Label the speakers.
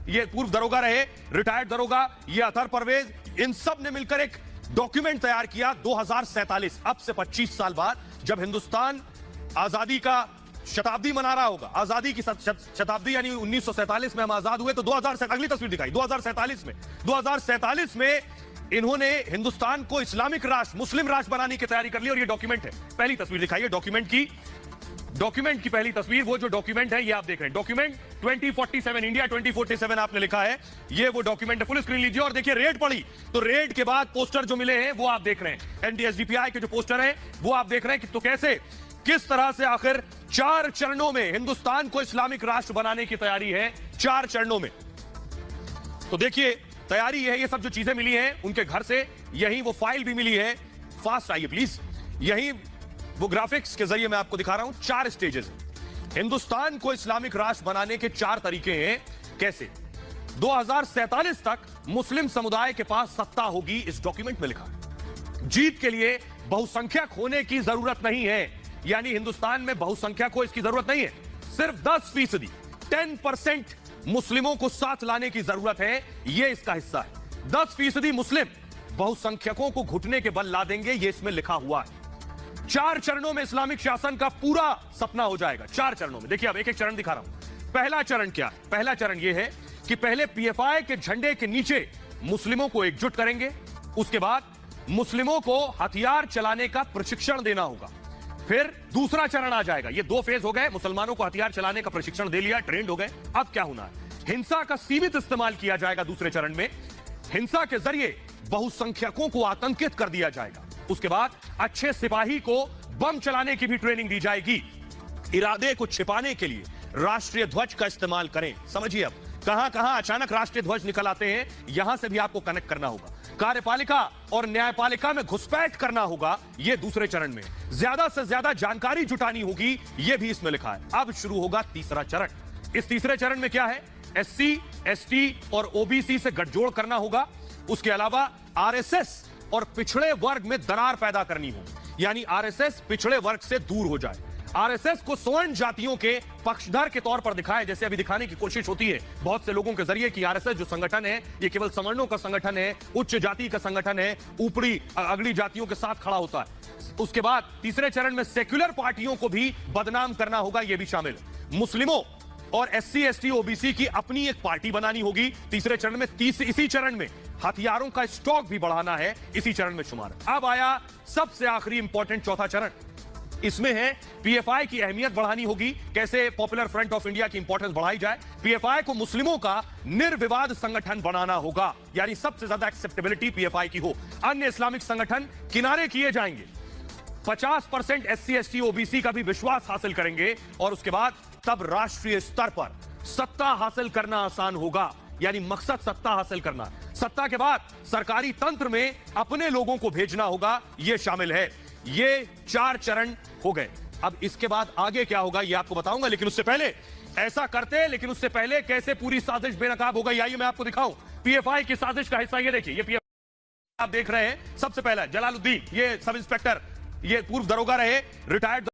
Speaker 1: ये पूर्व दरोगा रहे, रिटायर्ड दरोगा, ये अतहर परवेज, इन सब ने मिलकर एक डॉक्यूमेंट तैयार किया 2047, अब से 25 साल बाद, जब हिंदुस्तान आजादी का शताब्दी मना रहा होगा। आजादी की शताब्दी यानी 1947 में हम आजाद हुए, तो 2047, अगली तस्वीर दिखाई, 2047 में इन्होंने हिंदुस्तान को इस्लामिक राष्ट्र, मुस्लिम राष्ट्र बनाने की तैयारी कर ली, और ये डॉक्यूमेंट है। पहली तस्वीर दिखाई है डॉक्यूमेंट की पहली तस्वीर, वो जो डॉक्यूमेंट है ये आप देख रहे हैं, डॉक्यूमेंट 2047, इंडिया 2047 आपने लिखा है, ये वो डॉक्यूमेंट है। फुल स्क्रीन लीजिए और देखिए, रेड पड़ी तो रेड के बाद पोस्टर जो मिले हैं वो आप देख रहे हैं, एनडीएसडीपीआई के जो पोस्टर हैं वो आप देख रहे हैं कि तो कैसे, किस तरह से आखिर 4 चरणों में हिंदुस्तान को इस्लामिक राष्ट्र बनाने की तैयारी है, 4 चरणों में। तो देखिए तैयारी है, ये सब जो चीजें मिली हैं उनके घर से, यही वो फाइल भी मिली है। फास्ट आइए प्लीज, यही वो ग्राफिक्स के जरिए मैं आपको दिखा रहा हूं। 4 स्टेजेस हैं हिंदुस्तान को इस्लामिक राष्ट्र बनाने के, 4 तरीके हैं कैसे। 2047 तक मुस्लिम समुदाय के पास सत्ता होगी, इस डॉक्यूमेंट में लिखा है। जीत के लिए बहुसंख्यक होने की जरूरत नहीं है, यानी हिंदुस्तान में बहुसंख्यक हो इसकी जरूरत नहीं है, सिर्फ 10%, 10% मुस्लिमों को साथ लाने की जरूरत है, यह इसका हिस्सा है। 10% मुस्लिम बहुसंख्यकों को घुटने के बल ला देंगे, यह इसमें लिखा हुआ है। 4 चरणों में इस्लामिक शासन का पूरा सपना हो जाएगा, 4 चरणों में। देखिए अब एक एक चरण दिखा रहा हूं। पहला चरण क्या है? पहला चरण यह है कि पहले पीएफआई के झंडे के नीचे मुस्लिमों को एकजुट करेंगे, उसके बाद मुस्लिमों को हथियार चलाने का प्रशिक्षण देना होगा। फिर दूसरा चरण आ जाएगा, ये 2 फेज हो गए, मुसलमानों को हथियार चलाने का प्रशिक्षण दे लिया, ट्रेंड हो गए। अब क्या होना है? हिंसा का सीमित इस्तेमाल किया जाएगा दूसरे चरण में, हिंसा के जरिए बहुसंख्यकों को आतंकित कर दिया जाएगा। उसके बाद अच्छे सिपाही को बम चलाने की भी ट्रेनिंग दी जाएगी। इरादे को छिपाने के लिए राष्ट्रीय ध्वज का इस्तेमाल करें। समझिए अब कहां अचानक राष्ट्रीय ध्वज निकल आते हैं, यहां से भी आपको कनेक्ट करना होगा। कार्यपालिका और न्यायपालिका में घुसपैठ करना होगा, यह दूसरे चरण में। ज्यादा से ज्यादा जानकारी जुटानी होगी, यह भी इसमें लिखा है। अब शुरू होगा तीसरा चरण। इस तीसरे चरण में क्या है? एससी, एसटी और ओबीसी से गठजोड़ करना होगा। उसके अलावा आरएसएस और पिछड़े वर्ग में दरार पैदा करनी होगी, यानी आरएसएस पिछड़े वर्ग से दूर हो जाए। आरएसएस को स्वर्ण जातियों के पक्षधर के तौर पर दिखाए, जैसे अभी दिखाने की कोशिश होती है बहुत से लोगों के जरिए कि आरएसएस जो संगठन है ये केवल सवर्णों का संगठन है, उच्च जाति का संगठन है, ऊपरी अगली जातियों के साथ खड़ा होता है। उसके बाद तीसरे चरण में सेक्युलर पार्टियों को भी बदनाम करना होगा, यह भी शामिल है। मुस्लिमों और एससी, एसटी, ओबीसी की अपनी एक पार्टी बनानी होगी तीसरे चरण में। इसी चरण में हथियारों का स्टॉक भी बढ़ाना है, इसी चरण में शुमार। अब आया सबसे आखिरी इंपॉर्टेंट चौथा चरण, इसमें है पीएफआई की अहमियत बढ़ानी होगी। कैसे पॉपुलर फ्रंट ऑफ इंडिया की इंपॉर्टेंस बढ़ाई जाए। पीएफआई को मुस्लिमों का निर्विवाद संगठन बनाना होगा, यानी सबसे ज्यादा एक्सेप्टेबिलिटी पीएफआई की हो। अन्य इस्लामिक संगठन किनारे किए जाएंगे। 50% एससी, एसटी, ओबीसी का भी विश्वास हासिल करेंगे, और उसके बाद तब राष्ट्रीय स्तर पर सत्ता हासिल करना आसान होगा, यानी मकसद सत्ता हासिल करना। सत्ता के बाद सरकारी तंत्र में अपने लोगों को भेजना होगा, यह शामिल है। ये 4 चरण हो गए। अब इसके बाद आगे क्या होगा ये आपको बताऊंगा, लेकिन उससे पहले ऐसा करते, लेकिन उससे पहले कैसे पूरी साजिश बेनकाब हो गई, आइए मैं आपको दिखाऊं। पीएफआई की साजिश का हिस्सा ये देखिए, ये पीएफआई आप देख रहे हैं। सबसे पहला जलालुद्दीन, ये सब इंस्पेक्टर, ये पूर्व दरोगा रहे, रिटायर्ड